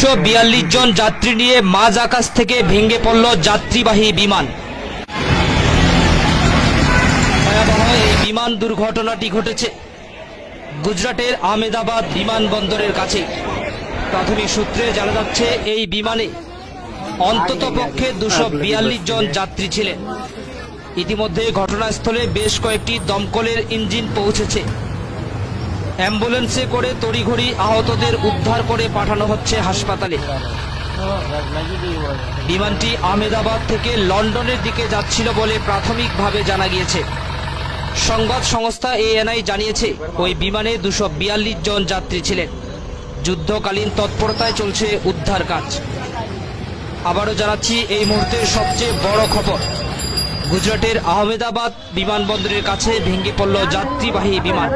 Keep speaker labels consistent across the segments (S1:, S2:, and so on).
S1: 242 জন যাত্রী নিয়ে মাঝ আকাশ থেকে ভেঙে পড়ল যাত্রীবাহী বিমান। ভয়াবহ এই বিমান দুর্ঘটনাটি ঘটেছে গুজরাটের আহমেদাবাদ বিমানবন্দরের কাছে। প্রাথমিক সূত্রে জানা যাচ্ছে এই বিমানে অন্ততপক্ষে 242 জন যাত্রী ছিলেন। ইতিমধ্যে ঘটনাস্থলে বেশ কয়েকটি দমকলের ইঞ্জিন পৌঁছেছে। অ্যাম্বুলেন্সে করে তড়িঘড়ি আহতদের উদ্ধার করে পাঠানো হচ্ছে হাসপাতালে। বিমানটি আহমেদাবাদ থেকে লন্ডনের দিকে যাচ্ছিল বলে প্রাথমিকভাবে জানা গিয়েছে। সংবাদ সংস্থা ANI জানিয়েছে ওই বিমানে 242 জন যাত্রী ছিলেন। যুদ্ধকালীন তৎপরতায় চলছে উদ্ধার কাজ। আবারও জানাচ্ছি এই মুহূর্তের সবচেয়ে বড় খবর, গুজরাটের আহমেদাবাদ বিমানবন্দরের কাছে ভেঙে পড়ল যাত্রীবাহী বিমান।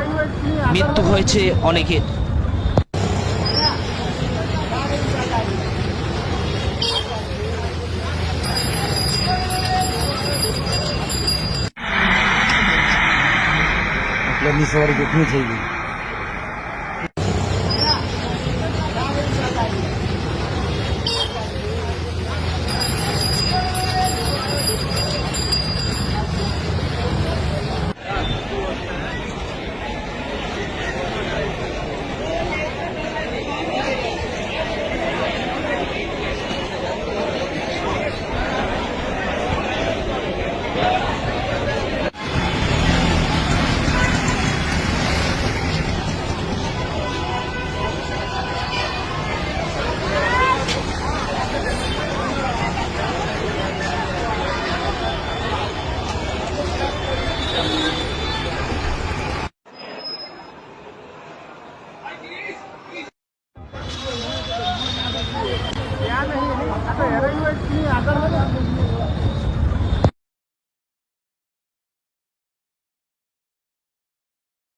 S1: মৃত্যু হয়েছে অনেকের।
S2: या नहीं आता है, इतनी आदर